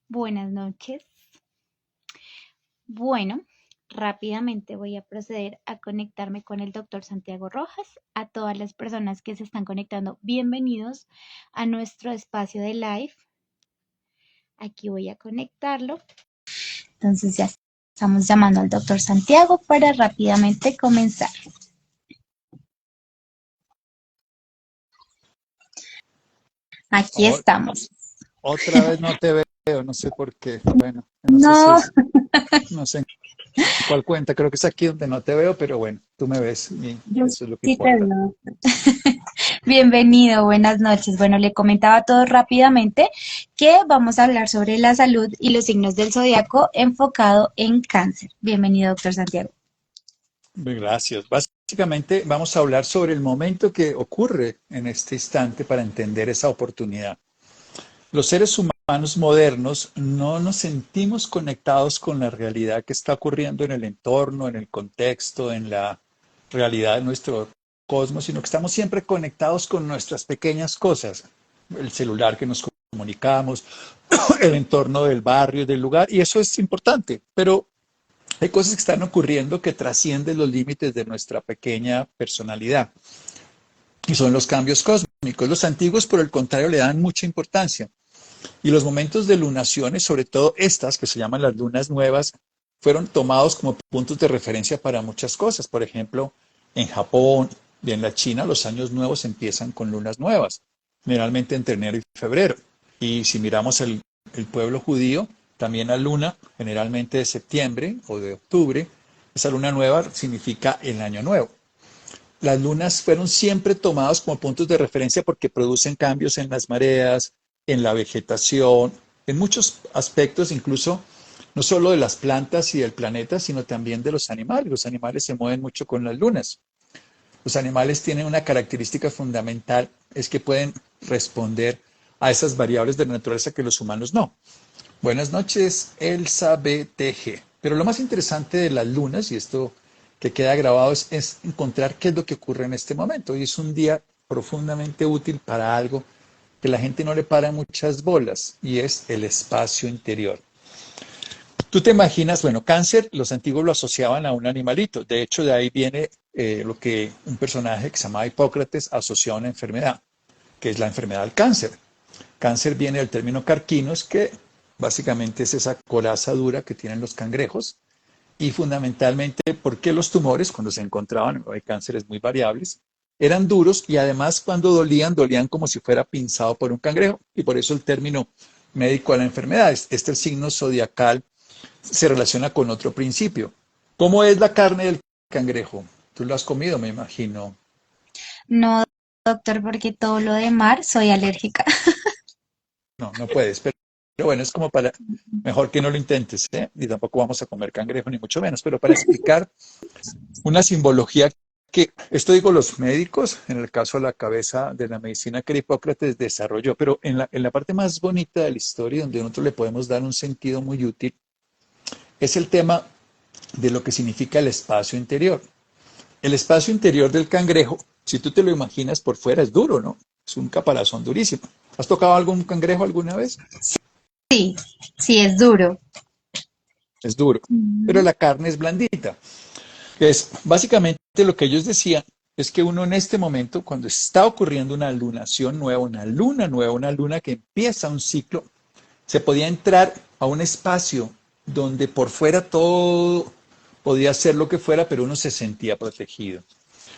Buenas noches. Bueno, rápidamente voy a proceder a conectarme con el doctor Santiago Rojas. A todas las personas que se están conectando, bienvenidos a nuestro espacio de live. Aquí voy a conectarlo. Entonces ya estamos llamando al doctor Santiago para rápidamente comenzar. Aquí O- estamos. Otra vez no te veo, no sé por qué. Bueno, yo no sé si No, no sé en cuál cuenta, creo que es aquí donde no te veo, pero bueno, tú me ves y yo eso es lo que sí te importa. veo. Bienvenido, buenas noches. Bueno, le comentaba todo rápidamente que vamos a hablar sobre la salud y los signos del zodiaco enfocado en cáncer. Bienvenido, doctor Santiago. Gracias. Básicamente vamos a hablar sobre el momento que ocurre en este instante para entender esa oportunidad. Los seres humanos modernos no nos sentimos conectados con la realidad que está ocurriendo en el entorno, en el contexto, en la realidad de nuestro cosmos, sino que estamos siempre conectados con nuestras pequeñas cosas, el celular que nos comunicamos, el entorno del barrio, del lugar, y eso es importante, pero hay cosas que están ocurriendo que trascienden los límites de nuestra pequeña personalidad, y son los cambios cósmicos. Los antiguos, por el contrario, le dan mucha importancia. Y los momentos de lunaciones, sobre todo estas que se llaman las lunas nuevas, fueron tomados como puntos de referencia para muchas cosas. Por ejemplo, en Japón y en la China los años nuevos empiezan con lunas nuevas, generalmente entre enero y febrero. Y si miramos el pueblo judío, también la luna, generalmente de septiembre o de octubre, esa luna nueva significa el año nuevo. Las lunas fueron siempre tomadas como puntos de referencia porque producen cambios en las mareas, en la vegetación, en muchos aspectos, incluso no solo de las plantas y del planeta, sino también de los animales. Los animales se mueven mucho con las lunas. Los animales tienen una característica fundamental, es que pueden responder a esas variables de la naturaleza que los humanos no. Buenas noches, Elsa BTG. Pero lo más interesante de las lunas, y esto que queda grabado, es encontrar qué es lo que ocurre en este momento. Y es un día profundamente útil para algo que la gente no le para muchas bolas, y es el espacio interior. Tú te imaginas, bueno, cáncer, los antiguos lo asociaban a un animalito. De hecho, de ahí viene lo que un personaje que se llamaba Hipócrates asoció a una enfermedad, que es la enfermedad del cáncer. Cáncer viene del término carquinos, que básicamente es esa coraza dura que tienen los cangrejos, y fundamentalmente porque los tumores, cuando se encontraban, hay cánceres muy variables, eran duros y además cuando dolían, dolían como si fuera pinzado por un cangrejo, y por eso el término médico a la enfermedad. El signo zodiacal se relaciona con otro principio. ¿Cómo es la carne del cangrejo? Tú lo has comido, me imagino. No, doctor, porque todo lo de mar soy alérgica. No, no puedes, pero bueno, es como para, mejor que no lo intentes, ¿eh? Ni tampoco vamos a comer cangrejo, ni mucho menos, pero para explicar una simbología que, esto digo los médicos, en el caso de la cabeza de la medicina que Hipócrates desarrolló, pero en la parte más bonita de la historia, donde nosotros le podemos dar un sentido muy útil, es el tema de lo que significa el espacio interior. El espacio interior del cangrejo, si tú te lo imaginas por fuera, es duro, ¿no? Es un caparazón durísimo. ¿Has tocado algún cangrejo alguna vez? Sí, sí, es duro. Es duro, pero Ujú. la carne es blandita. Es básicamente lo que ellos decían es que uno en este momento, cuando está ocurriendo una lunación nueva, una luna que empieza un ciclo, se podía entrar a un espacio donde por fuera todo podía ser lo que fuera, pero uno se sentía protegido.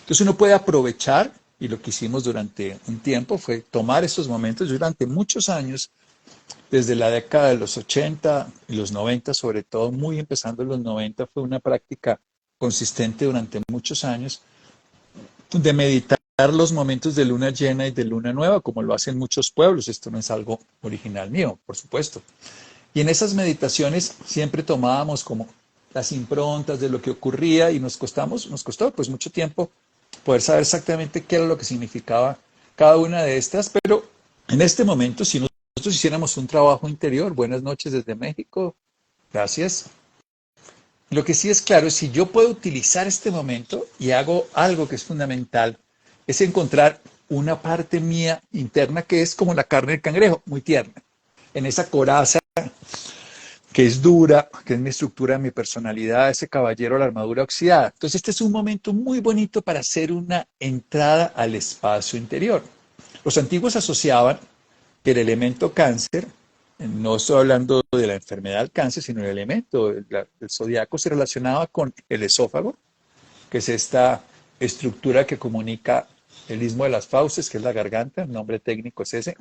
Entonces uno puede aprovechar, y lo que hicimos durante un tiempo fue tomar esos momentos. Durante muchos años, desde la década de los 80 y los 90, sobre todo muy empezando en los 90, fue una práctica consistente durante muchos años de meditar los momentos de luna llena y de luna nueva, como lo hacen muchos pueblos. Esto no es algo original mío, por supuesto. Y en esas meditaciones siempre tomábamos como las improntas de lo que ocurría y nos costó pues mucho tiempo poder saber exactamente qué era lo que significaba cada una de estas, pero en este momento, si nosotros hiciéramos un trabajo interior, buenas noches desde México, gracias. Lo que sí es claro es si yo puedo utilizar este momento y hago algo que es fundamental, es encontrar una parte mía interna que es como la carne del cangrejo, muy tierna, en esa coraza que es dura, que es mi estructura, mi personalidad, ese caballero, la armadura oxidada. Entonces este es un momento muy bonito para hacer una entrada al espacio interior. Los antiguos asociaban que el elemento cáncer, no estoy hablando de la enfermedad del cáncer, sino el elemento del zodiaco se relacionaba con el esófago, que es esta estructura que comunica el istmo de las fauces, que es la garganta, el nombre técnico es ese,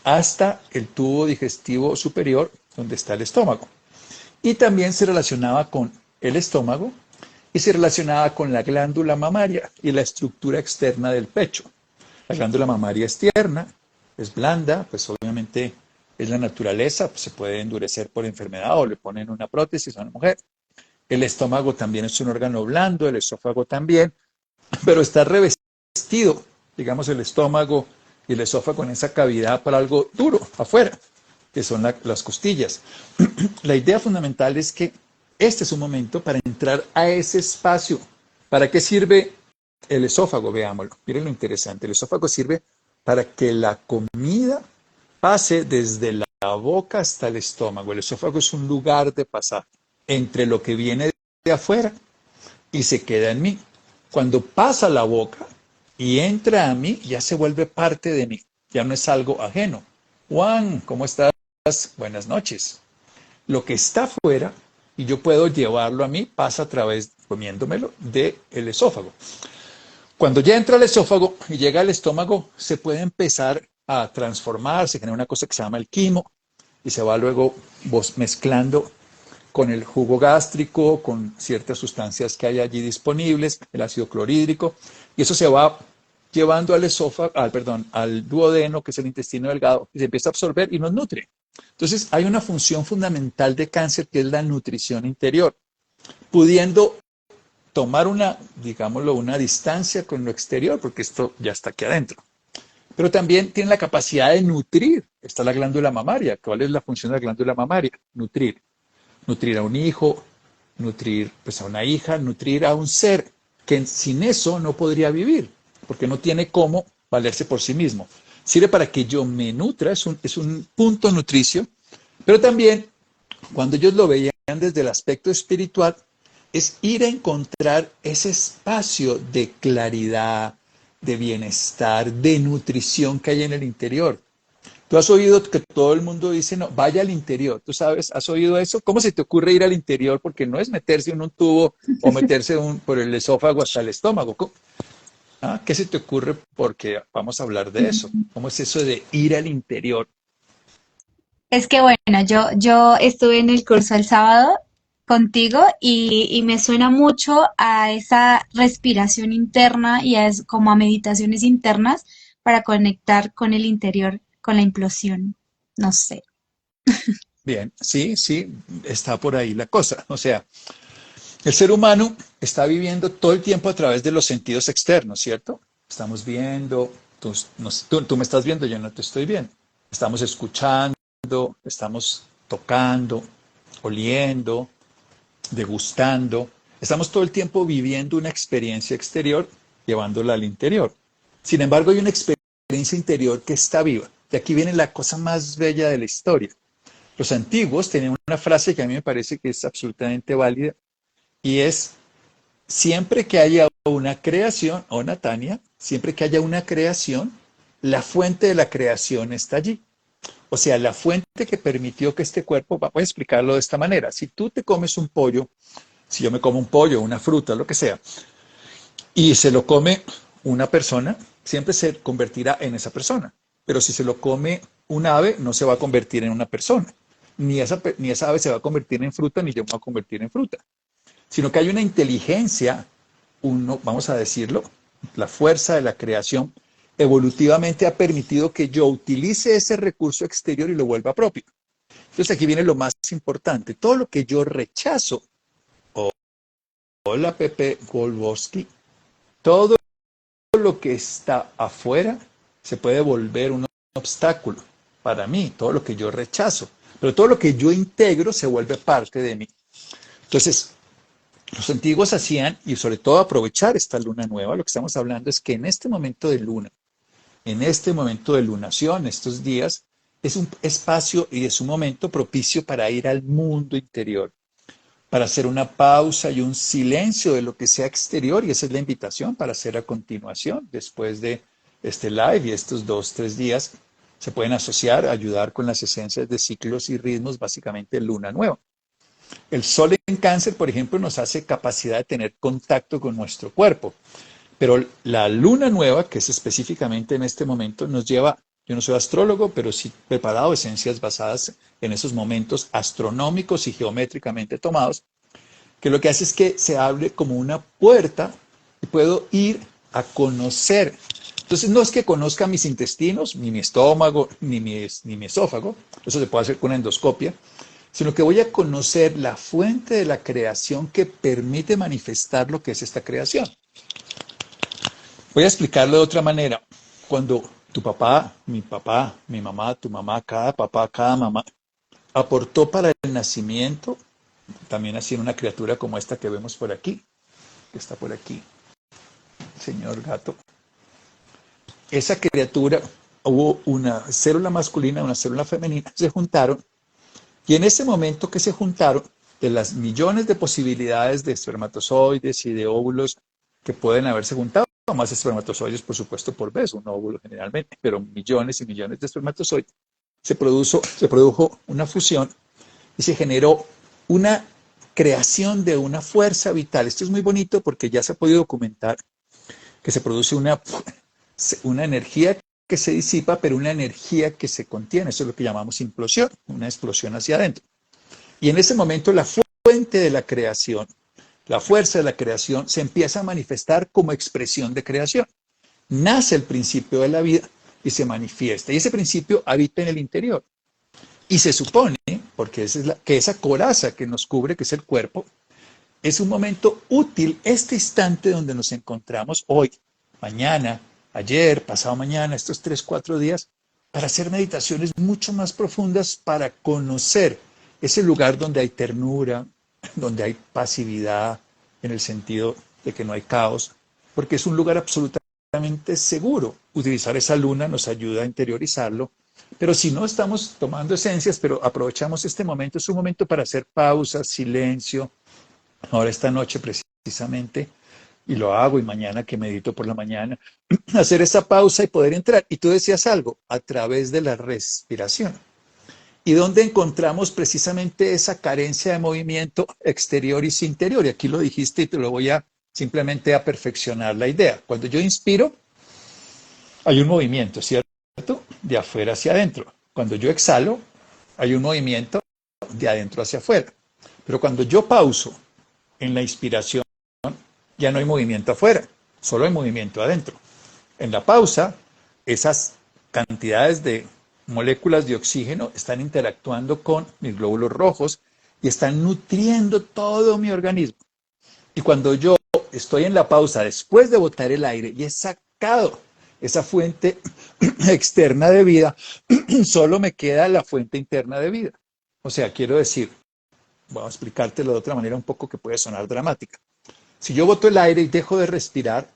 hasta el tubo digestivo superior, donde está el estómago. Y también se relacionaba con el estómago y se relacionaba con la glándula mamaria y la estructura externa del pecho. La glándula mamaria es tierna, es blanda, pues obviamente es la naturaleza, pues se puede endurecer por enfermedad o le ponen una prótesis a una mujer. El estómago también es un órgano blando, el esófago también, pero está revestido, digamos, el estómago y el esófago en esa cavidad para algo duro afuera, que son las costillas. La idea fundamental es que este es un momento para entrar a ese espacio. ¿Para qué sirve el esófago? Veámoslo. Miren lo interesante. El esófago sirve para que la comida pase desde la boca hasta el estómago. El esófago es un lugar de pasaje entre lo que viene de afuera y se queda en mí. Cuando pasa la boca y entra a mí, ya se vuelve parte de mí. Ya no es algo ajeno. Juan, ¿cómo estás? Buenas noches. Lo que está afuera y yo puedo llevarlo a mí pasa a través, comiéndomelo, del esófago. Cuando ya entra al esófago y llega al estómago, se puede empezar a transformar, se genera una cosa que se llama el quimo y se va luego mezclando con el jugo gástrico, con ciertas sustancias que hay allí disponibles, el ácido clorhídrico, y eso se va llevando al esófago, al duodeno, que es el intestino delgado, y se empieza a absorber y nos nutre. Entonces, hay una función fundamental de cáncer que es la nutrición interior, pudiendo tomar una distancia con lo exterior, porque esto ya está aquí adentro. Pero también tiene la capacidad de nutrir. Está la glándula mamaria. ¿Cuál es la función de la glándula mamaria? Nutrir. Nutrir a un hijo, nutrir pues, a una hija, nutrir a un ser que sin eso no podría vivir, porque no tiene cómo valerse por sí mismo. Sirve para que yo me nutra, es un punto nutricio, pero también cuando ellos lo veían desde el aspecto espiritual, es ir a encontrar ese espacio de claridad, de bienestar, de nutrición que hay en el interior. Tú has oído que todo el mundo dice, no, vaya al interior. ¿Tú sabes? ¿Has oído eso? ¿Cómo se te ocurre ir al interior? Porque no es meterse en un tubo o meterse por el esófago hasta el estómago. ¿Qué se te ocurre? Porque vamos a hablar de eso. ¿Cómo es eso de ir al interior? Es que bueno, yo estuve en el curso el sábado contigo y me suena mucho a esa respiración interna y como a meditaciones internas para conectar con el interior, con la implosión. No sé. Bien, sí, sí, está por ahí la cosa. O sea, el ser humano está viviendo todo el tiempo a través de los sentidos externos, ¿cierto? Estamos viendo, tú me estás viendo, yo no te estoy viendo. Estamos escuchando, estamos tocando, oliendo, degustando. Estamos todo el tiempo viviendo una experiencia exterior, llevándola al interior. Sin embargo, hay una experiencia interior que está viva. De aquí viene la cosa más bella de la historia. Los antiguos tenían una frase que a mí me parece que es absolutamente válida y es, siempre que haya una creación, o Natania, siempre que haya una creación, la fuente de la creación está allí. O sea, la fuente que permitió que este cuerpo, voy a explicarlo de esta manera, si tú te comes un pollo, si yo me como un pollo, una fruta, lo que sea, y se lo come una persona, siempre se convertirá en esa persona. Pero si se lo come un ave, no se va a convertir en una persona. Ni esa ave se va a convertir en fruta, ni yo me voy a convertir en fruta. Sino que hay una inteligencia, vamos a decirlo, la fuerza de la creación, evolutivamente ha permitido que yo utilice ese recurso exterior y lo vuelva propio. Entonces aquí viene lo más importante. Todo lo que yo rechazo, hola Pepe Golbowski, todo lo que está afuera se puede volver un obstáculo para mí, todo lo que yo rechazo. Pero todo lo que yo integro se vuelve parte de mí. Entonces, los antiguos hacían, y sobre todo aprovechar esta luna nueva, lo que estamos hablando es que en este momento de luna, en este momento de lunación, estos días, es un espacio y es un momento propicio para ir al mundo interior, para hacer una pausa y un silencio de lo que sea exterior, y esa es la invitación para hacer a continuación, después de este live y estos 2, 3 días. Se pueden asociar, ayudar con las esencias de ciclos y ritmos, básicamente luna nueva. El sol en cáncer, por ejemplo, nos hace capacidad de tener contacto con nuestro cuerpo, pero la luna nueva, que es específicamente en este momento, nos lleva, yo no soy astrólogo, pero sí preparado esencias basadas en esos momentos astronómicos y geométricamente tomados, que lo que hace es que se abre como una puerta y puedo ir a conocer. Entonces no es que conozca mis intestinos, ni mi estómago, ni mi esófago, eso se puede hacer con una endoscopia, sino que voy a conocer la fuente de la creación que permite manifestar lo que es esta creación. Voy a explicarlo de otra manera. Cuando tu papá, mi mamá, tu mamá, cada papá, cada mamá, aportó para el nacimiento, también así en una criatura como esta que vemos por aquí, que está por aquí, señor gato. Esa criatura, hubo una célula masculina, una célula femenina, se juntaron, y en ese momento que se juntaron, de las millones de posibilidades de espermatozoides y de óvulos que pueden haberse juntado, más espermatozoides, por supuesto, por vez, un óvulo generalmente, pero millones y millones de espermatozoides, se produjo una fusión y se generó una creación de una fuerza vital. Esto es muy bonito porque ya se ha podido documentar que se produce una energía que se disipa, pero una energía que se contiene. Eso es lo que llamamos implosión, una explosión hacia adentro. Y en ese momento la fuente de la creación, la fuerza de la creación, se empieza a manifestar como expresión de creación. Nace el principio de la vida y se manifiesta. Y ese principio habita en el interior. Y se supone, porque que esa coraza que nos cubre, que es el cuerpo, es un momento útil, este instante donde nos encontramos hoy, mañana, ayer, pasado mañana, estos 3, 4 días, para hacer meditaciones mucho más profundas, para conocer ese lugar donde hay ternura, donde hay pasividad, en el sentido de que no hay caos, porque es un lugar absolutamente seguro. Utilizar esa luna nos ayuda a interiorizarlo, pero si no estamos tomando esencias, pero aprovechamos este momento, es un momento para hacer pausas, silencio. Ahora esta noche precisamente, y lo hago, y mañana que medito por la mañana, hacer esa pausa y poder entrar. Y tú decías algo, a través de la respiración. ¿Y dónde encontramos precisamente esa carencia de movimiento exterior y interior? Y aquí lo dijiste y te lo voy a simplemente a perfeccionar la idea. Cuando yo inspiro, hay un movimiento, ¿cierto? De afuera hacia adentro. Cuando yo exhalo, hay un movimiento de adentro hacia afuera. Pero cuando yo pauso en la inspiración, ya no hay movimiento afuera, solo hay movimiento adentro. En la pausa, esas cantidades de moléculas de oxígeno están interactuando con mis glóbulos rojos y están nutriendo todo mi organismo. Y cuando yo estoy en la pausa, después de botar el aire y he sacado esa fuente externa de vida, solo me queda la fuente interna de vida. O sea, quiero decir, voy a explicártelo de otra manera un poco que puede sonar dramática. Si yo boto el aire y dejo de respirar,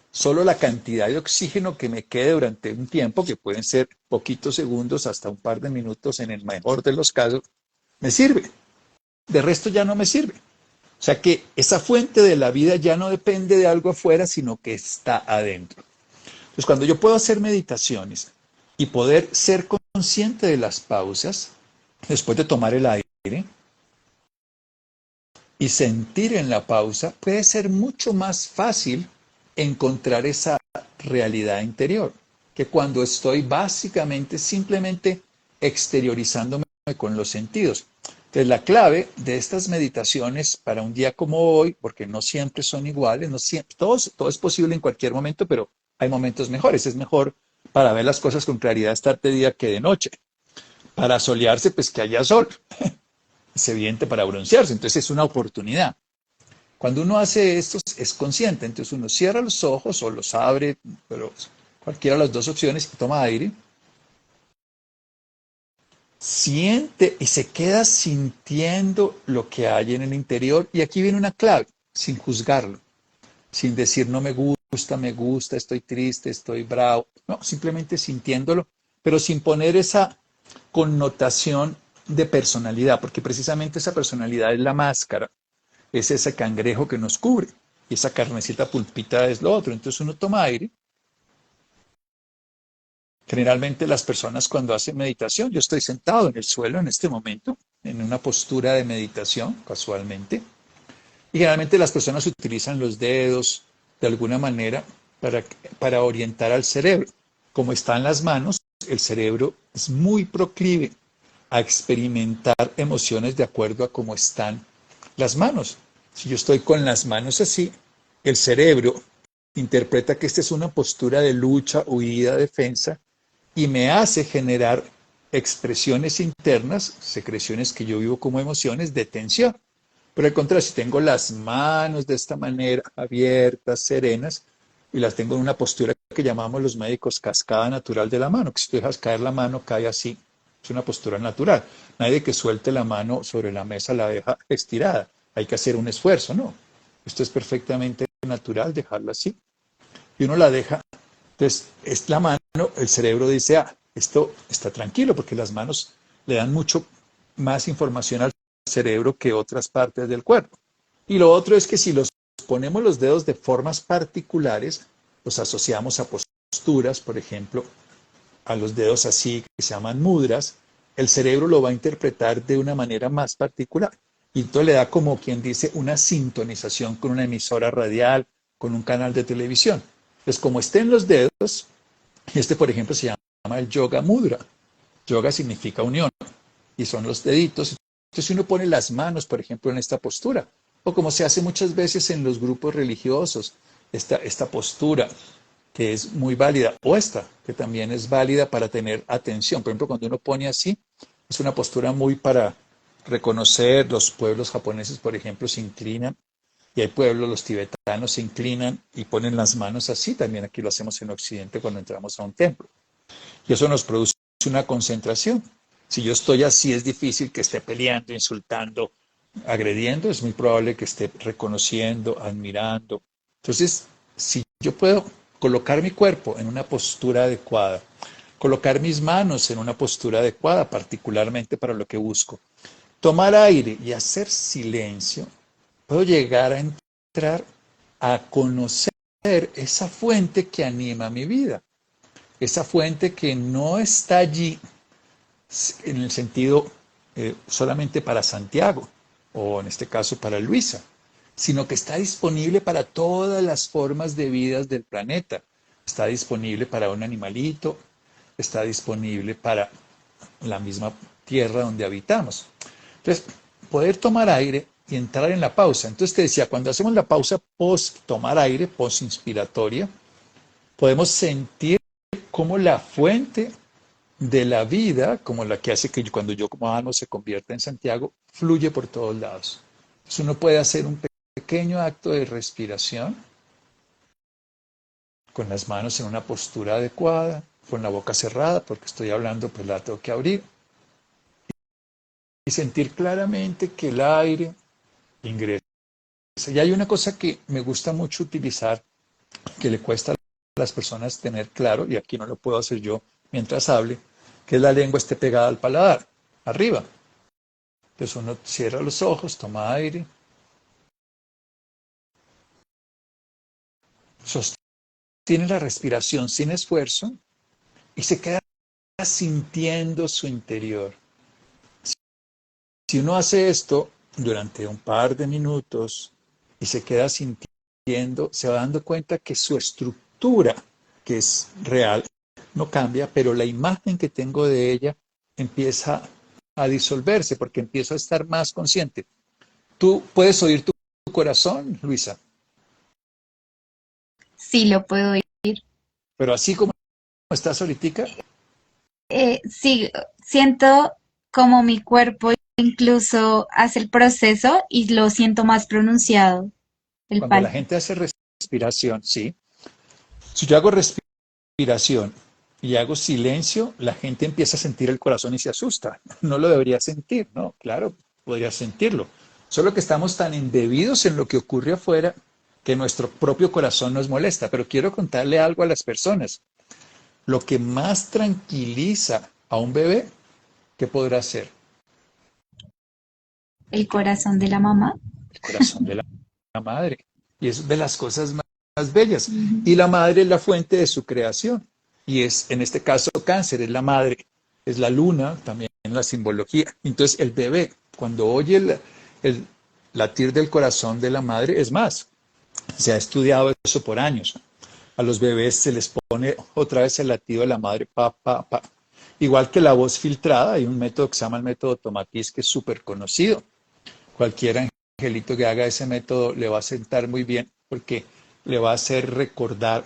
solo la cantidad de oxígeno que me quede durante un tiempo, que pueden ser poquitos segundos hasta un par de minutos en el mejor de los casos, me sirve. De resto ya no me sirve. O sea que esa fuente de la vida ya no depende de algo afuera, sino que está adentro. Entonces, cuando yo puedo hacer meditaciones y poder ser consciente de las pausas, después de tomar el aire, y sentir en la pausa, puede ser mucho más fácil encontrar esa realidad interior que cuando estoy básicamente simplemente exteriorizándome con los sentidos. Entonces, la clave de estas meditaciones para un día como hoy, porque no siempre son iguales, no siempre, todo es posible en cualquier momento, pero hay momentos mejores. Es mejor para ver las cosas con claridad estar de día que de noche. Para solearse, pues que haya sol. Es evidente para broncearse, entonces es una oportunidad. Cuando uno hace esto es consciente, entonces uno cierra los ojos o los abre, pero cualquiera de las dos opciones, toma aire, siente y se queda sintiendo lo que hay en el interior. Y aquí viene una clave, sin juzgarlo, sin decir no me gusta, estoy triste, estoy bravo, no, simplemente sintiéndolo, pero sin poner esa connotación de personalidad, porque precisamente esa personalidad es la máscara, es ese cangrejo que nos cubre, y esa carnecita pulpita es lo otro. Entonces uno toma aire. Generalmente las personas cuando hacen meditación, yo estoy sentado en el suelo en este momento, en una postura de meditación, casualmente, y generalmente las personas utilizan los dedos de alguna manera para orientar al cerebro. Como están las manos, el cerebro es muy proclive a experimentar emociones de acuerdo a cómo están las manos. Si yo estoy con las manos así, el cerebro interpreta que esta es una postura de lucha, huida, defensa, y me hace generar expresiones internas, secreciones que yo vivo como emociones de tensión. Pero al contrario, si tengo las manos de esta manera, abiertas, serenas, y las tengo en una postura que llamamos los médicos cascada natural de la mano, que si tú dejas caer la mano, cae así. Es una postura natural. Nadie que suelte la mano sobre la mesa la deja estirada. Hay que hacer un esfuerzo, ¿no? Esto es perfectamente natural, dejarla así. Y uno la deja. Entonces, es la mano, el cerebro dice, ah, esto está tranquilo, porque las manos le dan mucho más información al cerebro que otras partes del cuerpo. Y lo otro es que si los ponemos los dedos de formas particulares, los asociamos a posturas, por ejemplo, a los dedos así, que se llaman mudras, el cerebro lo va a interpretar de una manera más particular. Y entonces le da como quien dice una sintonización con una emisora radial, con un canal de televisión. Entonces, como estén los dedos, este por ejemplo se llama el yoga mudra. Yoga significa unión y son los deditos. Entonces, si uno pone las manos, por ejemplo, en esta postura, o como se hace muchas veces en los grupos religiosos, esta postura que es muy válida, o esta, que también es válida para tener atención. Por ejemplo, cuando uno pone así, es una postura muy para reconocer. Los pueblos japoneses, por ejemplo, se inclinan, y hay pueblos, los tibetanos se inclinan y ponen las manos así. También aquí lo hacemos en Occidente cuando entramos a un templo. Y eso nos produce una concentración. Si yo estoy así, es difícil que esté peleando, insultando, agrediendo. Es muy probable que esté reconociendo, admirando. Entonces, si yo puedo colocar mi cuerpo en una postura adecuada, colocar mis manos en una postura adecuada, particularmente para lo que busco, tomar aire y hacer silencio, puedo llegar a entrar a conocer esa fuente que anima mi vida, esa fuente que no está allí en el sentido solamente para Santiago, o en este caso para Luisa, sino que está disponible para todas las formas de vida del planeta. Está disponible para un animalito, está disponible para la misma tierra donde habitamos. Entonces, poder tomar aire y entrar en la pausa. Entonces te decía, cuando hacemos la pausa post tomar aire, post inspiratoria, podemos sentir cómo la fuente de la vida, como la que hace que cuando yo como alma se convierta en Santiago, fluye por todos lados. Entonces uno puede hacer un pequeño acto de respiración con las manos en una postura adecuada, con la boca cerrada, porque estoy hablando, pues la tengo que abrir, y sentir claramente que el aire ingresa. Y hay una cosa que me gusta mucho utilizar, que le cuesta a las personas tener claro, y aquí no lo puedo hacer yo mientras hable, que la lengua esté pegada al paladar, arriba. Entonces uno cierra los ojos, toma aire, sostiene la respiración sin esfuerzo y se queda sintiendo su interior. Si uno hace esto durante un par de minutos y se queda sintiendo, se va dando cuenta que su estructura, que es real, no cambia, pero la imagen que tengo de ella empieza a disolverse porque empiezo a estar más consciente. ¿Tú puedes oír tu corazón, Luisa? Sí, lo puedo oír. Pero así como estás ahorita, Sí, siento como mi cuerpo incluso hace el proceso y lo siento más pronunciado, el cuando la pálpito. gente hace respiración, sí. Si yo hago respiración y hago silencio, la gente empieza a sentir el corazón y se asusta. No lo debería sentir, ¿no? Claro, podría sentirlo. Solo que estamos tan embebidos en lo que ocurre afuera que nuestro propio corazón nos molesta. Pero quiero contarle algo a las personas. Lo que más tranquiliza a un bebé ¿qué podrá ser? El corazón de la mamá. El corazón de la madre. Y es de las cosas más bellas. Ujú. Y la madre es la fuente de su creación. Y es, en este caso, cáncer, es la madre, es la luna, también en la simbología. Entonces, el bebé, cuando oye el latir del corazón de la madre, es más, se ha estudiado eso por años. A los bebés se les pone otra vez el latido de la madre, pa, pa, pa. Igual que la voz filtrada, hay un método que se llama el método Tomatis, que es súper conocido. Cualquier angelito que haga ese método le va a sentar muy bien porque le va a hacer recordar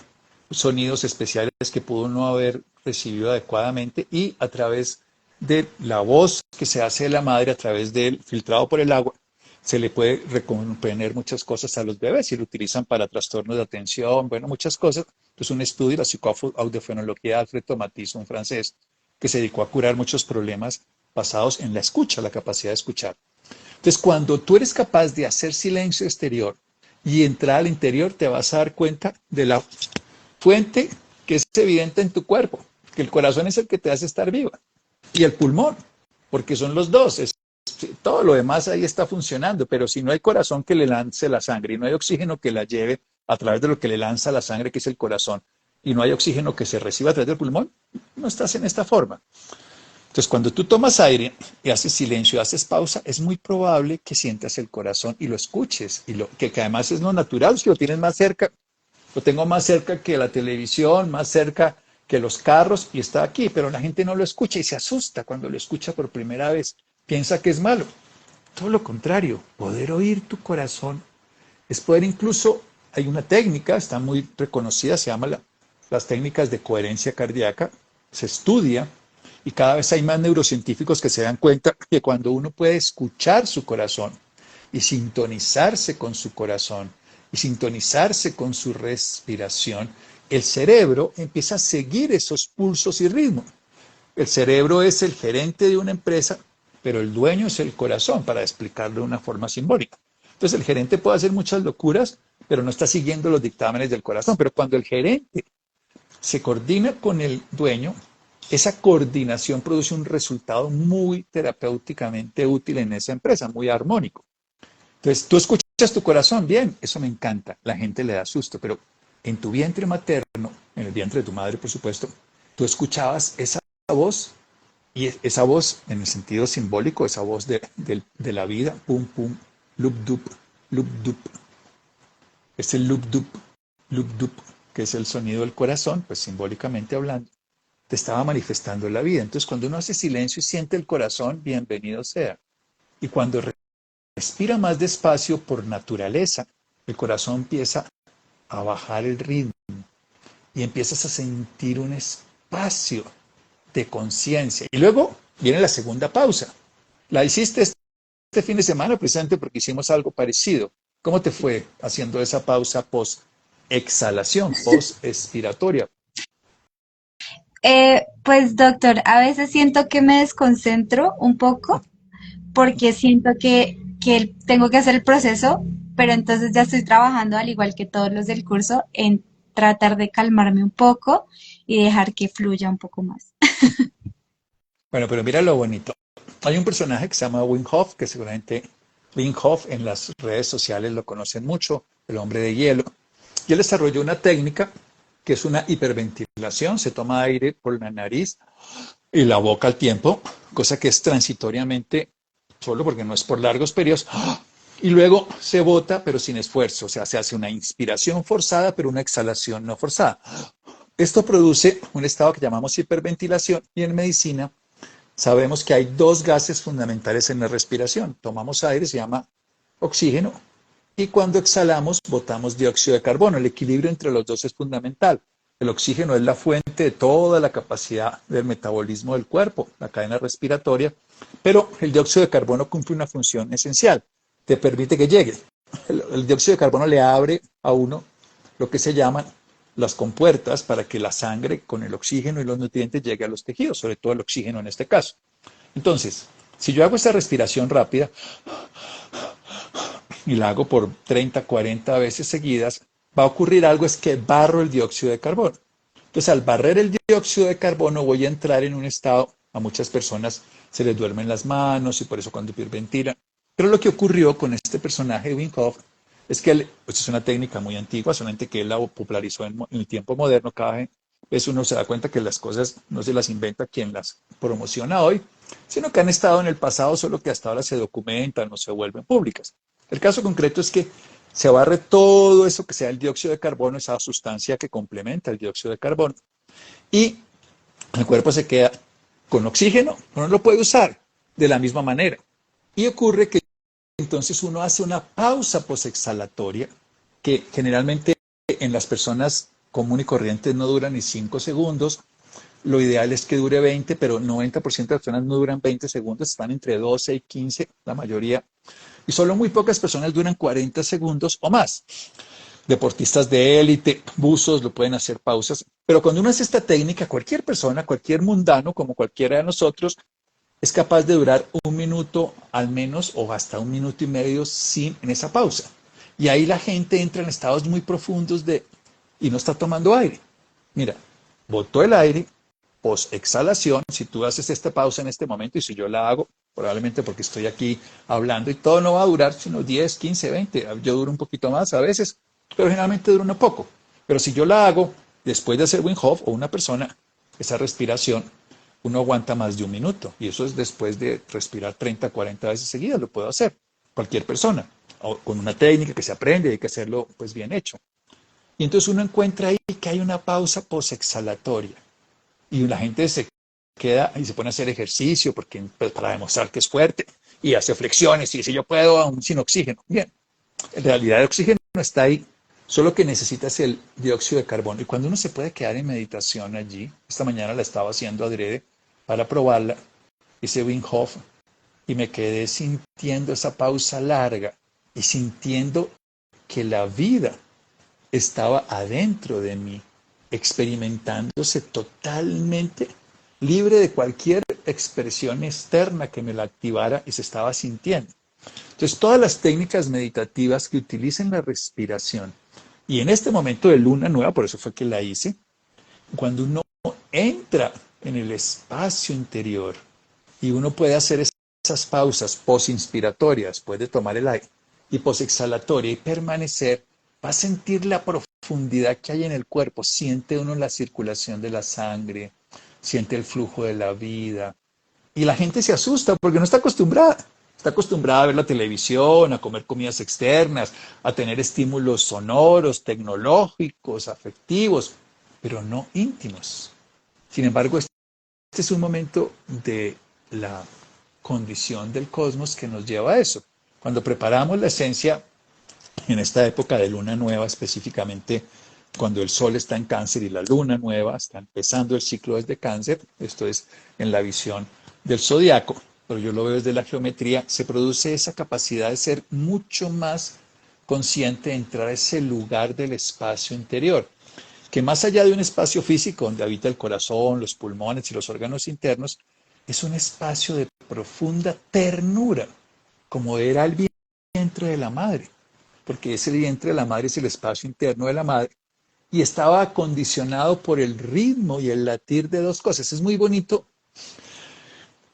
sonidos especiales que pudo no haber recibido adecuadamente y a través de la voz que se hace de la madre, a través del filtrado por el agua, se le puede recomponer muchas cosas a los bebés y lo utilizan para trastornos de atención, bueno, muchas cosas. Es un estudio, la psicoaudiofonología de Alfred Tomatis, un francés, que se dedicó a curar muchos problemas basados en la escucha, la capacidad de escuchar. Entonces, cuando tú eres capaz de hacer silencio exterior y entrar al interior, te vas a dar cuenta de la fuente que es evidente en tu cuerpo, que el corazón es el que te hace estar viva y el pulmón, porque son los dos. Todo lo demás ahí está funcionando, pero si no hay corazón que le lance la sangre y no hay oxígeno que la lleve a través de lo que le lanza la sangre, que es el corazón, y no hay oxígeno que se reciba a través del pulmón, no estás en esta forma. Entonces, cuando tú tomas aire y haces silencio, haces pausa, es muy probable que sientas el corazón y lo escuches, y que además es lo natural, si lo tienes más cerca, lo tengo más cerca que la televisión, más cerca que los carros, y está aquí, pero la gente no lo escucha y se asusta cuando lo escucha por primera vez, piensa que es malo. Todo lo contrario, poder oír tu corazón es poder incluso, hay una técnica, está muy reconocida, se llama las técnicas de coherencia cardíaca, se estudia y cada vez hay más neurocientíficos que se dan cuenta que cuando uno puede escuchar su corazón y sintonizarse con su corazón y sintonizarse con su respiración, el cerebro empieza a seguir esos pulsos y ritmos. El cerebro es el gerente de una empresa, pero el dueño es el corazón, para explicarlo de una forma simbólica. Entonces el gerente puede hacer muchas locuras, pero no está siguiendo los dictámenes del corazón. Pero cuando el gerente se coordina con el dueño, esa coordinación produce un resultado muy terapéuticamente útil en esa empresa, muy armónico. Entonces, tú escuchas tu corazón, bien, eso me encanta, la gente le da susto, pero en tu vientre materno, en el vientre de tu madre, por supuesto, tú escuchabas esa voz, y esa voz, en el sentido simbólico, esa voz de la vida, pum, pum, lup, dup, lup, dup, es el lup, dup, que es el sonido del corazón, pues simbólicamente hablando te estaba manifestando la vida. Entonces, cuando uno hace silencio y siente el corazón, bienvenido sea. Y cuando respira más despacio por naturaleza, el corazón empieza a bajar el ritmo y empiezas a sentir un espacio de conciencia. Y luego viene la segunda pausa. La hiciste este fin de semana precisamente porque hicimos algo parecido. ¿Cómo te fue haciendo esa pausa post-exhalación, post-expiratoria? Pues doctor, a veces siento que me desconcentro un poco porque siento que tengo que hacer el proceso, pero entonces ya estoy trabajando, al igual que todos los del curso, en tratar de calmarme un poco y dejar que fluya un poco más. Bueno, pero mira lo bonito. Hay un personaje que se llama Wim Hof, que seguramente Wim Hof en las redes sociales lo conocen mucho, el hombre de hielo. Y él desarrolló una técnica que es una hiperventilación, se toma aire por la nariz y la boca al tiempo, cosa que es transitoriamente, solo porque no es por largos periodos, y luego se bota pero sin esfuerzo, o sea, se hace una inspiración forzada pero una exhalación no forzada. Esto produce un estado que llamamos hiperventilación y en medicina sabemos que hay dos gases fundamentales en la respiración. Tomamos aire, se llama oxígeno, y cuando exhalamos botamos dióxido de carbono. El equilibrio entre los dos es fundamental. El oxígeno es la fuente de toda la capacidad del metabolismo del cuerpo, la cadena respiratoria, pero el dióxido de carbono cumple una función esencial. Te permite que llegue. El dióxido de carbono le abre a uno lo que se llaman las compuertas para que la sangre con el oxígeno y los nutrientes llegue a los tejidos, sobre todo el oxígeno en este caso. Entonces, si yo hago esta respiración rápida y la hago por 30, 40 veces seguidas, va a ocurrir algo, es que barro el dióxido de carbono. Entonces, al barrer el dióxido de carbono voy a entrar en un estado, a muchas personas se les duermen las manos y por eso cuando hiperventilan. Pero lo que ocurrió con este personaje de Wim Hof es que él, pues es una técnica muy antigua, solamente que él la popularizó en el tiempo moderno. Cada vez uno se da cuenta que las cosas no se las inventa quien las promociona hoy, sino que han estado en el pasado, solo que hasta ahora se documentan o se vuelven públicas. El caso concreto es que se barre todo eso que sea el dióxido de carbono, esa sustancia que complementa el dióxido de carbono, y el cuerpo se queda con oxígeno, uno lo puede usar de la misma manera. Y ocurre que entonces uno hace una pausa posexhalatoria que generalmente en las personas comunes y corrientes no dura ni 5 segundos. Lo ideal es que dure 20, pero 90% de las personas no duran 20 segundos, están entre 12 y 15, la mayoría. Y solo muy pocas personas duran 40 segundos o más. Deportistas de élite, buzos, lo pueden hacer pausas. Pero cuando uno hace esta técnica, cualquier persona, cualquier mundano, como cualquiera de nosotros, es capaz de durar 1 minuto al menos o hasta 1 minuto y medio en esa pausa. Y ahí la gente entra en estados muy profundos y no está tomando aire. Mira, botó el aire, post-exhalación, si tú haces esta pausa en este momento y si yo la hago, probablemente porque estoy aquí hablando y todo no va a durar sino 10, 15, 20, yo duro un poquito más a veces, pero generalmente dura un poco. Pero si yo la hago después de hacer Wim Hof o una persona, esa respiración, uno aguanta más de 1 minuto y eso es después de respirar 30, 40 veces seguidas, lo puedo hacer cualquier persona, o con una técnica que se aprende y hay que hacerlo pues bien hecho. Y entonces uno encuentra ahí que hay una pausa posexhalatoria y la gente se queda y se pone a hacer ejercicio porque, pues, para demostrar que es fuerte y hace flexiones y dice yo puedo aún sin oxígeno. Bien, en realidad el oxígeno está ahí, solo que necesitas el dióxido de carbono. Y cuando uno se puede quedar en meditación allí, esta mañana la estaba haciendo adrede para probarla, hice Wim Hof y me quedé sintiendo esa pausa larga y sintiendo que la vida estaba adentro de mí, experimentándose totalmente libre de cualquier expresión externa que me la activara y se estaba sintiendo. Entonces, todas las técnicas meditativas que utilicen la respiración, y en este momento de luna nueva, por eso fue que la hice, cuando uno entra en el espacio interior y uno puede hacer esas pausas posinspiratorias, puede tomar el aire, y posexhalatoria y permanecer, va a sentir la profundidad que hay en el cuerpo, siente uno la circulación de la sangre, siente el flujo de la vida, y la gente se asusta porque no está acostumbrada. Está acostumbrada a ver la televisión, a comer comidas externas, a tener estímulos sonoros, tecnológicos, afectivos, pero no íntimos. Sin embargo, este es un momento de la condición del cosmos que nos lleva a eso. Cuando preparamos la esencia, en esta época de luna nueva específicamente, cuando el sol está en cáncer y la luna nueva está empezando el ciclo desde cáncer, esto es en la visión del zodiaco, pero yo lo veo desde la geometría, se produce esa capacidad de ser mucho más consciente, de entrar a ese lugar del espacio interior, que más allá de un espacio físico donde habita el corazón, los pulmones y los órganos internos, es un espacio de profunda ternura, como era el vientre de la madre, porque ese vientre de la madre es el espacio interno de la madre, y estaba acondicionado por el ritmo y el latir de dos cosas. Es muy bonito.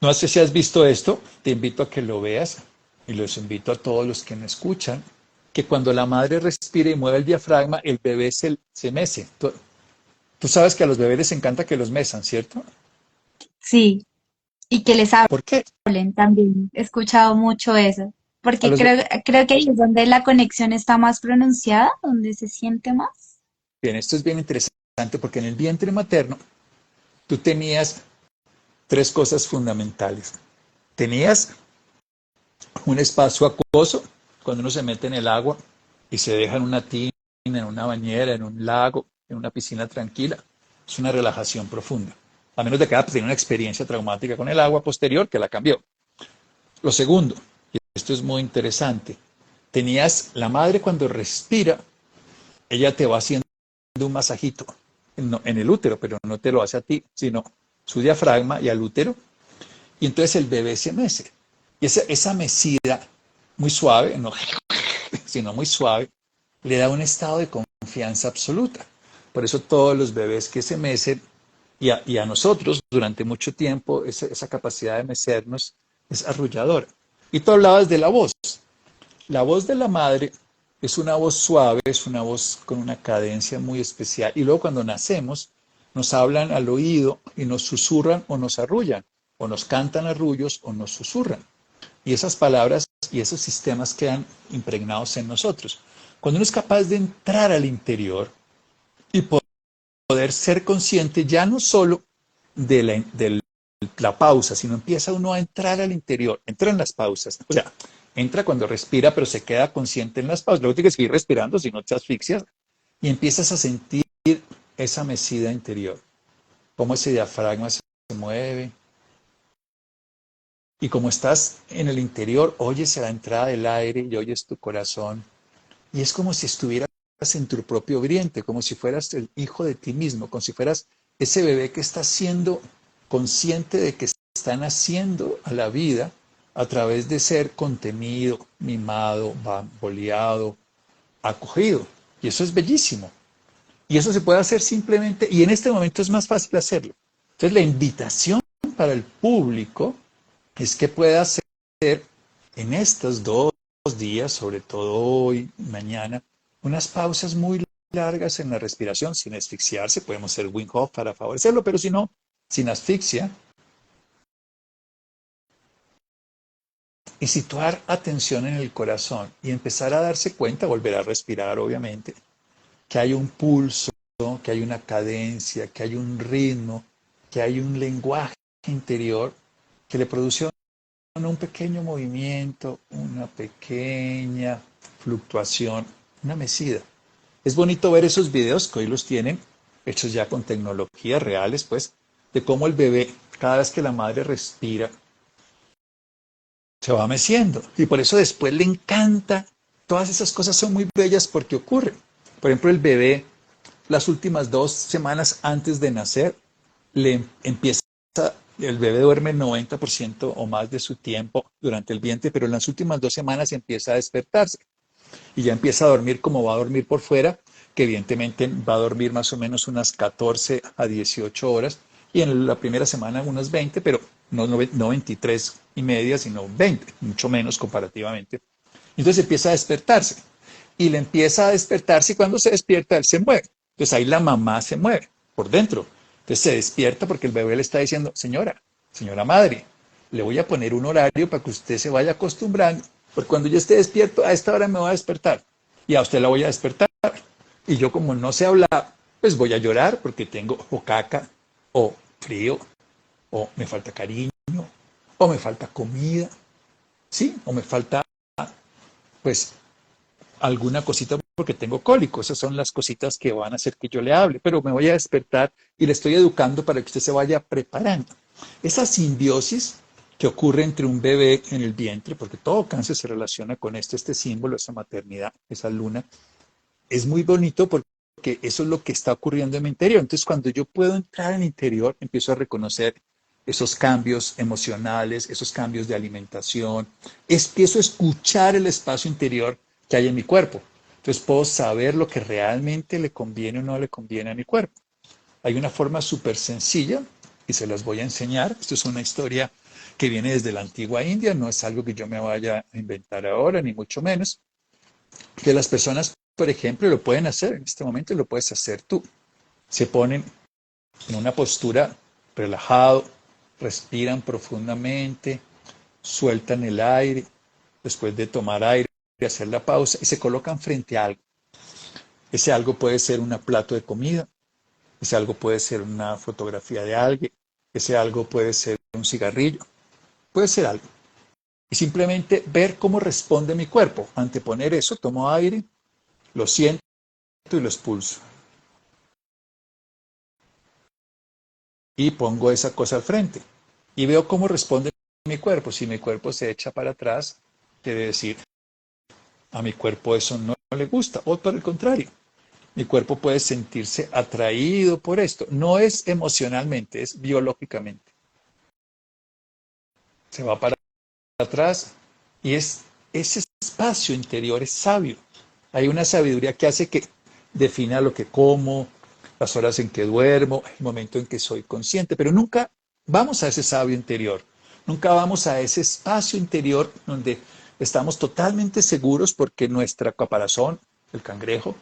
No sé si has visto esto, te invito a que lo veas y los invito a todos los que me escuchan, que cuando la madre respira y mueve el diafragma, el bebé se mece. Tú sabes que a los bebés les encanta que los mesan, ¿cierto? Sí, y que les ¿Por qué? hablen también. He escuchado mucho eso, A porque los, creo que ahí es donde la conexión está más pronunciada, donde se siente más. bien, esto es bien interesante porque en el vientre materno tú tenías tres cosas fundamentales. Tenías un espacio acuoso, cuando uno se mete en el agua y se deja en una tina, en una bañera, en un lago, en una piscina tranquila, es una relajación profunda. A menos de que haya tenido una experiencia traumática con el agua posterior que la cambió. Lo segundo, y esto es muy interesante, tenías la madre cuando respira, ella te va haciendo un masajito en el útero, pero no te lo hace a ti, sino su diafragma y al útero, y entonces el bebé se mece. Y esa mecida muy suave, no, sino muy suave, le da un estado de confianza absoluta. Por eso todos los bebés que se mecen y a nosotros durante mucho tiempo esa capacidad de mecernos es arrulladora. Y tú hablabas de la voz. La voz de la madre es una voz suave, es una voz con una cadencia muy especial. Y luego cuando nacemos, nos hablan al oído y nos susurran o nos arrullan, o nos cantan arrullos o nos susurran. Y esas palabras y esos sistemas quedan impregnados en nosotros. Cuando uno es capaz de entrar al interior y poder ser consciente ya no solo de la pausa, sino empieza uno a entrar al interior, entra en las pausas. O sea, entra cuando respira, pero se queda consciente en las pausas. Luego tienes que seguir respirando, si no te asfixias, y empiezas a sentir esa mecida interior, cómo ese diafragma se mueve. Y como estás en el interior, oyes la entrada del aire y oyes tu corazón. Y es como si estuvieras en tu propio vientre, como si fueras el hijo de ti mismo, como si fueras ese bebé que está siendo consciente de que está naciendo a la vida a través de ser contenido, mimado, bamboleado, acogido. Y eso es bellísimo. Y eso se puede hacer simplemente, y en este momento es más fácil hacerlo. Entonces la invitación para el público es que pueda hacer en estos 2 días, sobre todo hoy y mañana, unas pausas muy largas en la respiración, sin asfixiarse. Podemos hacer Wim Hof para favorecerlo, pero si no, sin asfixia. Y situar atención en el corazón y empezar a darse cuenta, volver a respirar obviamente, que hay un pulso, que hay una cadencia, que hay un ritmo, que hay un lenguaje interior que le produce un pequeño movimiento, una pequeña fluctuación, una mecida. Es bonito ver esos videos que hoy los tienen, hechos ya con tecnologías reales, pues, de cómo el bebé, cada vez que la madre respira, se va meciendo. Y por eso después le encanta. Todas esas cosas son muy bellas porque ocurren. Por ejemplo, el bebé, las últimas 2 semanas antes de nacer, el bebé duerme 90% o más de su tiempo durante el vientre, pero en las últimas 2 semanas empieza a despertarse y ya empieza a dormir como va a dormir por fuera, que evidentemente va a dormir más o menos unas 14 a 18 horas y en la primera semana unas 20, pero no 23 y media, sino 20, mucho menos comparativamente. Entonces empieza a despertarse y le empieza a despertarse y cuando se despierta él se mueve. Entonces ahí la mamá se mueve por dentro. Entonces se despierta porque el bebé le está diciendo, señora madre, le voy a poner un horario para que usted se vaya acostumbrando, porque cuando yo esté despierto, a esta hora me voy a despertar y a usted la voy a despertar. Y yo como no sé hablar, pues voy a llorar porque tengo o caca, o frío, o me falta cariño, o me falta comida, ¿sí? O me falta, pues, alguna cosita porque tengo cólico. Esas son las cositas que van a hacer que yo le hable, pero me voy a despertar y le estoy educando para que usted se vaya preparando. Esa simbiosis que ocurre entre un bebé en el vientre, porque todo cáncer se relaciona con esto, este símbolo, esa maternidad, esa luna, es muy bonito porque eso es lo que está ocurriendo en mi interior. Entonces, cuando yo puedo entrar en el interior, empiezo a reconocer esos cambios emocionales, esos cambios de alimentación, empiezo a escuchar el espacio interior que hay en mi cuerpo. Entonces puedo saber lo que realmente le conviene o no le conviene a mi cuerpo. Hay una forma súper sencilla y se las voy a enseñar. Esto es una historia que viene desde la antigua India, no es algo que yo me vaya a inventar ahora, ni mucho menos. Que las personas, por ejemplo, lo pueden hacer en este momento y lo puedes hacer tú. Se ponen en una postura relajado, respiran profundamente, sueltan el aire, después de tomar aire, hacer la pausa y se colocan frente a algo. Ese algo puede ser un plato de comida, ese algo puede ser una fotografía de alguien, ese algo puede ser un cigarrillo, puede ser algo. Y simplemente ver cómo responde mi cuerpo. Anteponer eso, tomo aire, lo siento y lo expulso. Y pongo esa cosa al frente. Y veo cómo responde mi cuerpo. Si mi cuerpo se echa para atrás, quiere decir, a mi cuerpo eso no le gusta. O por el contrario, mi cuerpo puede sentirse atraído por esto. No es emocionalmente, es biológicamente. Se va para atrás y ese espacio interior es sabio. Hay una sabiduría que hace que defina lo que como, las horas en que duermo, el momento en que soy consciente, pero nunca vamos a ese sabio interior, nunca vamos a ese espacio interior donde estamos totalmente seguros porque nuestra caparazón, el cangrejo,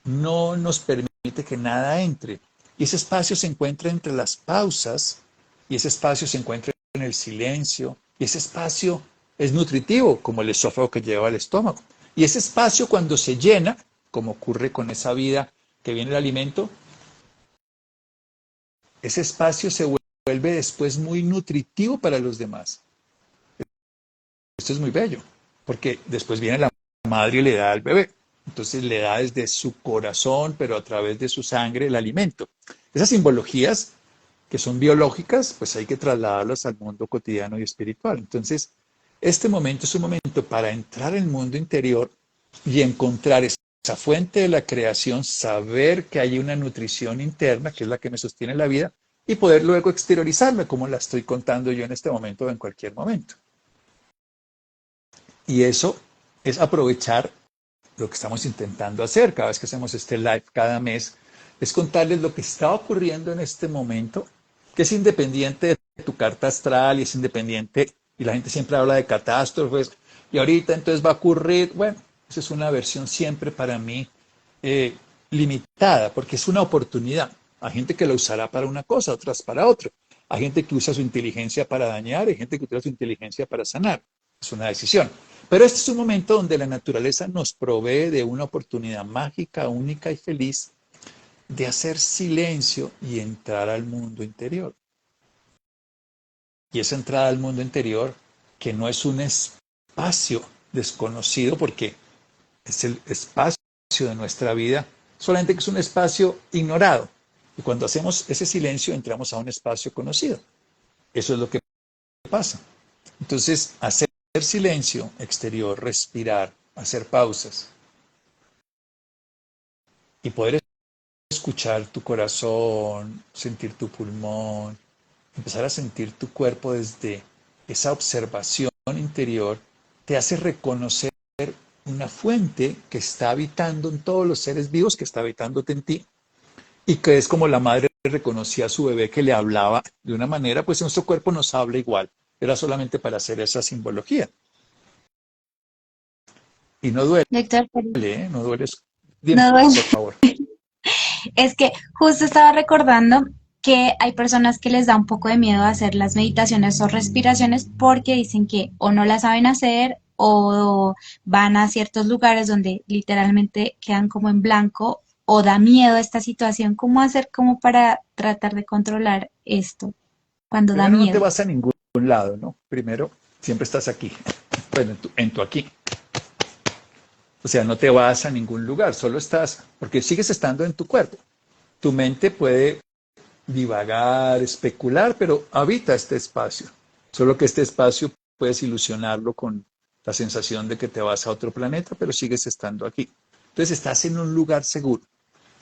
no nos permite que nada entre. Y ese espacio se encuentra entre las pausas, y ese espacio se encuentra en el silencio, y ese espacio es nutritivo, como el esófago que lleva al estómago. Y ese espacio cuando se llena, como ocurre con esa vida que viene el alimento, ese espacio se vuelve después muy nutritivo para los demás. Esto es muy bello, porque después viene la madre y le da al bebé. Entonces le da desde su corazón, pero a través de su sangre, el alimento. Esas simbologías que son biológicas, pues hay que trasladarlas al mundo cotidiano y espiritual. Entonces, este momento es un momento para entrar en el mundo interior y encontrar esa fuente de la creación, saber que hay una nutrición interna, que es la que me sostiene la vida, y poder luego exteriorizarla, como la estoy contando yo en este momento o en cualquier momento. Y eso es aprovechar lo que estamos intentando hacer cada vez que hacemos este live cada mes, es contarles lo que está ocurriendo en este momento, que es independiente de tu carta astral y es independiente, y la gente siempre habla de catástrofes, y ahorita entonces va a ocurrir, bueno, esa es una versión siempre para mí limitada, porque es una oportunidad. Hay gente que la usará para una cosa, otras para otra. Hay gente que usa su inteligencia para dañar, hay gente que usa su inteligencia para sanar. Es una decisión. Pero este es un momento donde la naturaleza nos provee de una oportunidad mágica, única y feliz de hacer silencio y entrar al mundo interior. Y esa entrada al mundo interior, que no es un espacio desconocido, porque es el espacio de nuestra vida, solamente que es un espacio ignorado. Y cuando hacemos ese silencio, entramos a un espacio conocido. Eso es lo que pasa. Entonces, hacer silencio exterior, respirar, hacer pausas y poder escuchar tu corazón, sentir tu pulmón, empezar a sentir tu cuerpo desde esa observación interior, te hace reconocer una fuente que está habitando en todos los seres vivos, que está habitándote en ti, y que es como la madre reconocía a su bebé que le hablaba de una manera, pues nuestro cuerpo nos habla igual. Era solamente para hacer esa simbología. Y no duele, Doctor, ¿eh? No duele. Dime, no, por favor. es que justo estaba recordando que hay personas que les da un poco de miedo hacer las meditaciones o respiraciones porque dicen que o no las saben hacer o van a ciertos lugares donde literalmente quedan como en blanco o da miedo esta situación. ¿Cómo hacer como para tratar de controlar esto cuando da Primero no te miedo? vas a ningún lado, ¿no? Primero siempre estás aquí, bueno, en tu aquí. O sea, no te vas a ningún lugar, solo estás, porque sigues estando en tu cuerpo. Tu mente puede divagar, especular, pero habita este espacio. Solo que este espacio puedes ilusionarlo con la sensación de que te vas a otro planeta, pero sigues estando aquí. Entonces estás en un lugar seguro.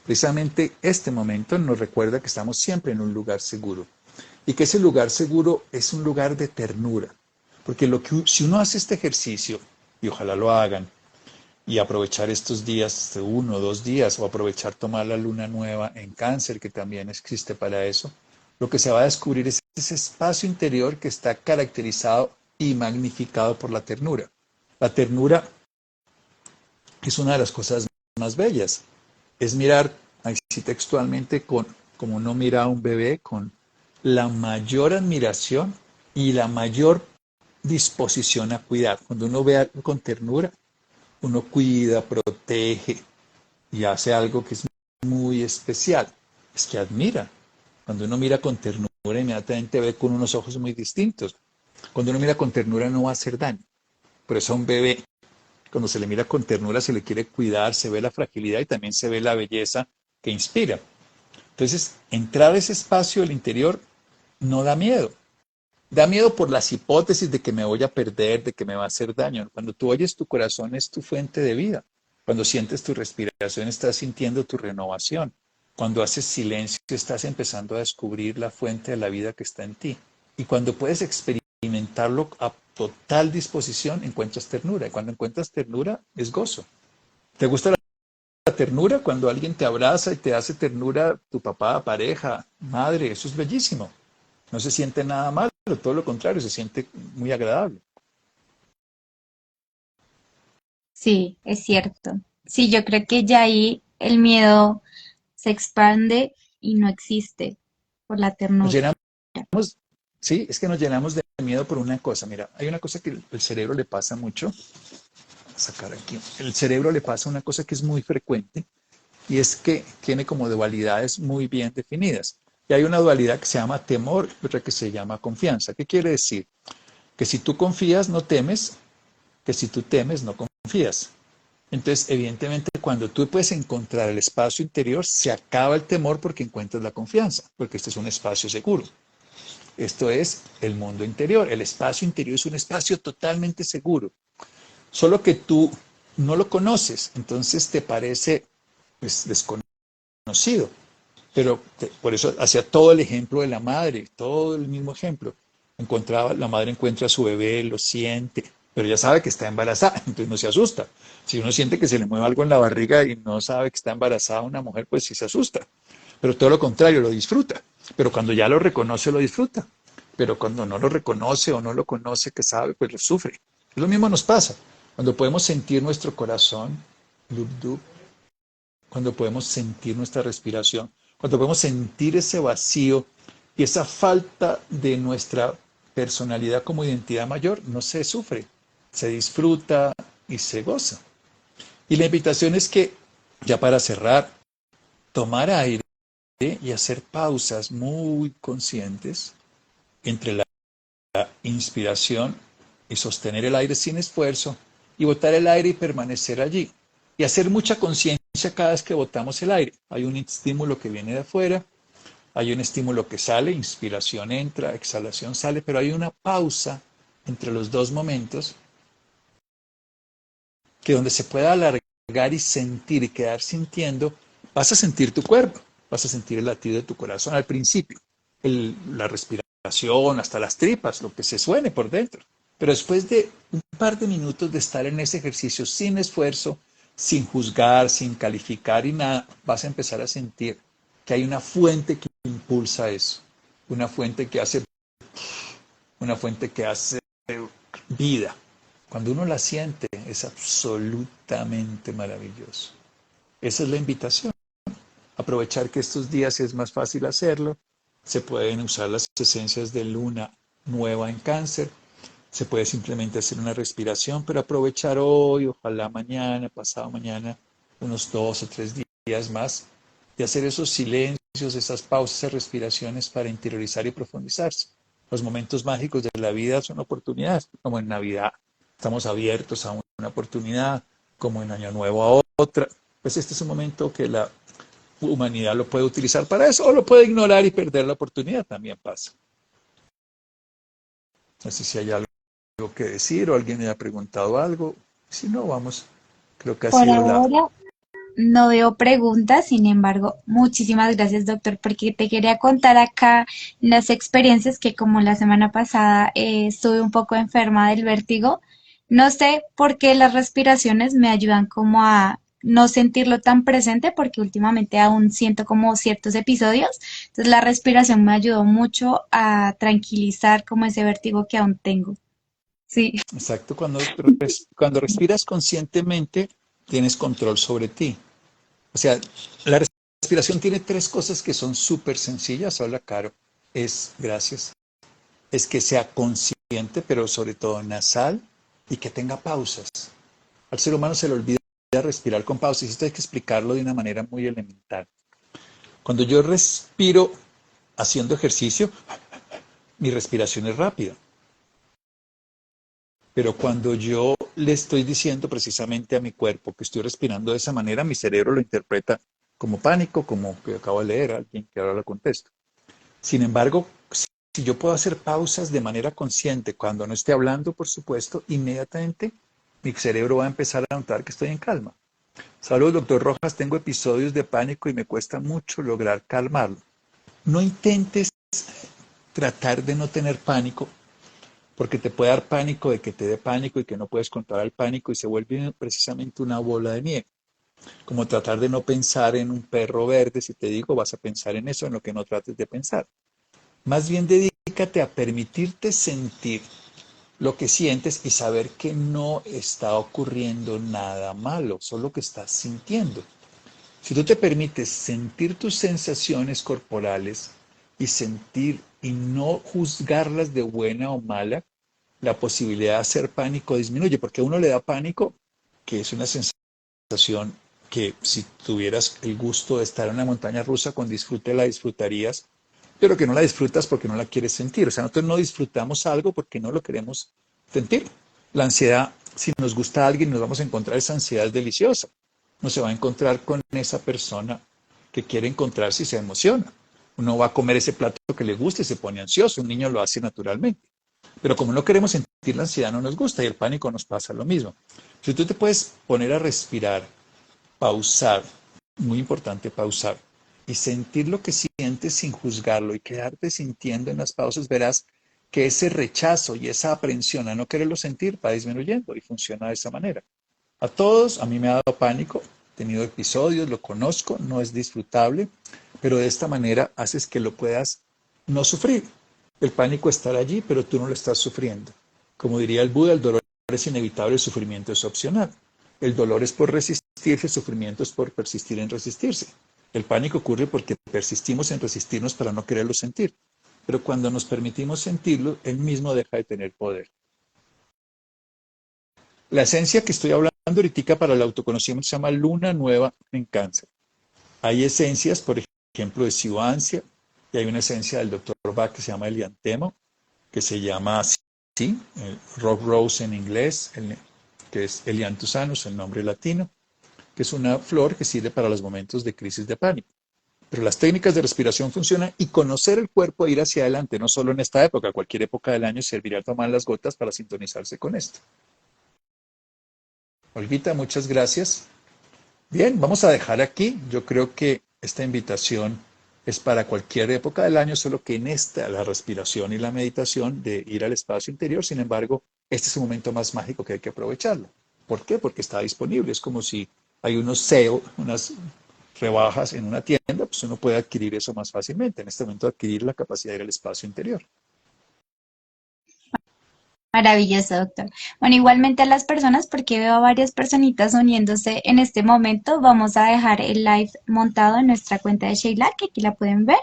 Precisamente este momento nos recuerda que estamos siempre en un lugar seguro y que ese lugar seguro es un lugar de ternura. Porque si uno hace este ejercicio, y ojalá lo hagan, y aprovechar estos días, de 1 o 2 días, o aprovechar tomar la luna nueva en Cáncer, que también existe para eso, lo que se va a descubrir es ese espacio interior que está caracterizado y magnificado por la ternura. La ternura es una de las cosas más bellas. Es mirar, así textualmente, como uno mira a un bebé, con la mayor admiración y la mayor disposición a cuidar. Cuando uno ve algo con ternura, uno cuida, protege y hace algo que es muy especial. Es que admira. Cuando uno mira con ternura, inmediatamente ve con unos ojos muy distintos. Cuando uno mira con ternura no va a hacer daño. Por eso a un bebé, cuando se le mira con ternura, se le quiere cuidar, se ve la fragilidad y también se ve la belleza que inspira. Entonces, entrar a ese espacio del interior no da miedo. Da miedo por las hipótesis de que me voy a perder, de que me va a hacer daño. Cuando tú oyes tu corazón es tu fuente de vida. Cuando sientes tu respiración estás sintiendo tu renovación. Cuando haces silencio estás empezando a descubrir la fuente de la vida que está en ti. Y cuando puedes experimentarlo a total disposición, encuentras ternura. Y cuando encuentras ternura, es gozo. ¿Te gusta ternura cuando alguien te abraza y te hace ternura, tu papá, pareja, madre, eso es bellísimo. No se siente nada malo, todo lo contrario, se siente muy agradable. Sí, es cierto. Sí, yo creo que ya ahí el miedo se expande y no existe por la Nos ternura. llenamos, sí, es que nos llenamos de miedo por una cosa. Mira, hay una cosa que el cerebro le pasa mucho, sacar aquí, el cerebro le pasa una cosa que es muy frecuente y es que tiene como dualidades muy bien definidas. Y hay una dualidad que se llama temor y otra que se llama confianza. ¿Qué quiere decir? Que si tú confías, no temes, que si tú temes, no confías. Entonces, evidentemente, cuando tú puedes encontrar el espacio interior, se acaba el temor porque encuentras la confianza, porque este es un espacio seguro. Esto es el mundo interior. El espacio interior es un espacio totalmente seguro. Solo que tú no lo conoces, entonces te parece pues, desconocido. Pero por eso hacía todo el ejemplo de la madre, todo el mismo ejemplo. La madre encuentra a su bebé, lo siente, pero ya sabe que está embarazada, entonces no se asusta. Si uno siente que se le mueve algo en la barriga y no sabe que está embarazada una mujer, pues sí se asusta. Pero todo lo contrario, lo disfruta. Pero cuando ya lo reconoce, lo disfruta. Pero cuando no lo reconoce o no lo conoce, que sabe, pues lo sufre. Lo mismo nos pasa. Cuando podemos sentir nuestro corazón, dub, dub, cuando podemos sentir nuestra respiración, cuando podemos sentir ese vacío y esa falta de nuestra personalidad como identidad mayor, no se sufre, se disfruta y se goza. Y la invitación es que, ya para cerrar, tomar aire y hacer pausas muy conscientes entre la inspiración y sostener el aire sin esfuerzo y botar el aire y permanecer allí. Y hacer mucha conciencia cada vez que botamos el aire. Hay un estímulo que viene de afuera, hay un estímulo que sale, inspiración entra, exhalación sale, pero hay una pausa entre los dos momentos que donde se pueda alargar y sentir y quedar sintiendo, vas a sentir tu cuerpo, vas a sentir el latido de tu corazón al principio, la respiración, hasta las tripas, lo que se suene por dentro. Pero después de un par de minutos de estar en ese ejercicio sin esfuerzo, sin juzgar, sin calificar y nada, vas a empezar a sentir que hay una fuente que impulsa eso, una fuente que hace, una fuente que hace vida. Cuando uno la siente, es absolutamente maravilloso. Esa es la invitación. Aprovechar que estos días es más fácil hacerlo. Se pueden usar las esencias de luna nueva en cáncer. Se puede simplemente hacer una respiración, pero aprovechar hoy, ojalá mañana, pasado mañana, unos 2 o 3 días más, de hacer esos silencios, esas pausas, esas respiraciones para interiorizar y profundizarse. Los momentos mágicos de la vida son oportunidades, como en Navidad. Estamos abiertos a una oportunidad, como en Año Nuevo a otra. Pues este es un momento que la humanidad lo puede utilizar para eso o lo puede ignorar y perder la oportunidad, también pasa. No sé si hay algo que decir o alguien me ha preguntado algo. Si no, vamos, creo que ha Por sido la... ahora no veo preguntas, sin embargo, muchísimas gracias, doctor, porque te quería contar acá las experiencias que como la semana pasada estuve un poco enferma del vértigo. No sé por qué las respiraciones me ayudan como a no sentirlo tan presente, porque últimamente aún siento como ciertos episodios. Entonces la respiración me ayudó mucho a tranquilizar como ese vértigo que aún tengo. Sí. Exacto, cuando respiras conscientemente, tienes control sobre ti. O sea, la respiración tiene 3 cosas que son súper sencillas. Habla Caro. Gracias, es que sea consciente, pero sobre todo nasal y que tenga pausas. Al ser humano se le olvida respirar con pausas y esto hay que explicarlo de una manera muy elemental. Cuando yo respiro haciendo ejercicio, mi respiración es rápida. Pero cuando yo le estoy diciendo precisamente a mi cuerpo que estoy respirando de esa manera, mi cerebro lo interpreta como pánico, como que acabo de leer a alguien que ahora lo contesto. Sin embargo, si yo puedo hacer pausas de manera consciente cuando no esté hablando, por supuesto, inmediatamente mi cerebro va a empezar a notar que estoy en calma. Saludos, doctor Rojas. Tengo episodios de pánico y me cuesta mucho lograr calmarlo. No intentes tratar de no tener pánico, porque te puede dar pánico de que te dé pánico y que no puedes controlar el pánico y se vuelve precisamente una bola de nieve. Como tratar de no pensar en un perro verde, si te digo, vas a pensar en eso, en lo que no trates de pensar. Más bien dedícate a permitirte sentir lo que sientes y saber que no está ocurriendo nada malo, solo que estás sintiendo. Si tú te permites sentir tus sensaciones corporales y sentir y no juzgarlas de buena o mala, la posibilidad de hacer pánico disminuye, porque a uno le da pánico, que es una sensación que si tuvieras el gusto de estar en una montaña rusa con disfrute la disfrutarías, pero que no la disfrutas porque no la quieres sentir. O sea, nosotros no disfrutamos algo porque no lo queremos sentir. La ansiedad, si nos gusta a alguien, nos vamos a encontrar esa ansiedad deliciosa. No se va a encontrar con esa persona que quiere encontrarse y se emociona. Uno va a comer ese plato que le gusta y se pone ansioso. Un niño lo hace naturalmente. Pero como no queremos sentir la ansiedad, no nos gusta y el pánico nos pasa lo mismo. Si tú te puedes poner a respirar, pausar, muy importante pausar, y sentir lo que sientes sin juzgarlo y quedarte sintiendo en las pausas, verás que ese rechazo y esa aprensión a no quererlo sentir va disminuyendo y funciona de esa manera. A todos, a mí me ha dado pánico, he tenido episodios, lo conozco, no es disfrutable, pero de esta manera haces que lo puedas no sufrir. El pánico estará allí, pero tú no lo estás sufriendo. Como diría el Buda, el dolor es inevitable, el sufrimiento es opcional. El dolor es por resistirse, el sufrimiento es por persistir en resistirse. El pánico ocurre porque persistimos en resistirnos para no quererlo sentir. Pero cuando nos permitimos sentirlo, él mismo deja de tener poder. La esencia que estoy hablando ahorita para el autoconocimiento se llama luna nueva en cáncer. Hay esencias, por ejemplo, de Sivancia, y hay una esencia del doctor Bach que se llama Eliantemo, que se llama así, Rock Rose en inglés, que es Elianthus anus, el nombre latino, que es una flor que sirve para los momentos de crisis de pánico. Pero las técnicas de respiración funcionan y conocer el cuerpo e ir hacia adelante, no solo en esta época, cualquier época del año servirá tomar las gotas para sintonizarse con esto. Olguita, muchas gracias. Bien, vamos a dejar aquí. Yo creo que esta invitación es para cualquier época del año, solo que en esta, la respiración y la meditación de ir al espacio interior, sin embargo, este es un momento más mágico que hay que aprovecharlo. ¿Por qué? Porque está disponible. Es como si hay unos sale, unas rebajas en una tienda, pues uno puede adquirir eso más fácilmente. En este momento adquirir la capacidad de ir al espacio interior. Maravilloso, doctor. Bueno, igualmente a las personas, porque veo a varias personitas uniéndose en este momento, vamos a dejar el live montado en nuestra cuenta de Sheila, que aquí la pueden ver,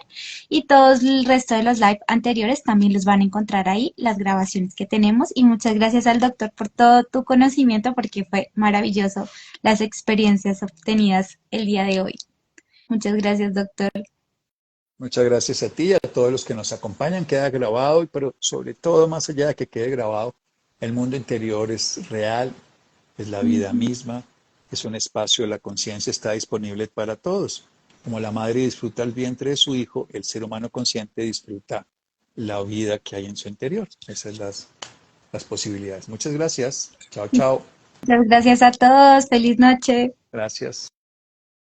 y todos el resto de los live anteriores también los van a encontrar ahí, las grabaciones que tenemos. Y muchas gracias al doctor por todo tu conocimiento, porque fue maravilloso las experiencias obtenidas el día de hoy. Muchas gracias, doctor. Muchas gracias a ti y a todos los que nos acompañan. Queda grabado, pero sobre todo, más allá de que quede grabado, el mundo interior es real, es la vida misma, es un espacio, la conciencia está disponible para todos. Como la madre disfruta el vientre de su hijo, el ser humano consciente disfruta la vida que hay en su interior. Esas son las posibilidades. Muchas gracias. Chao, chao. Muchas gracias a todos. Feliz noche. Gracias.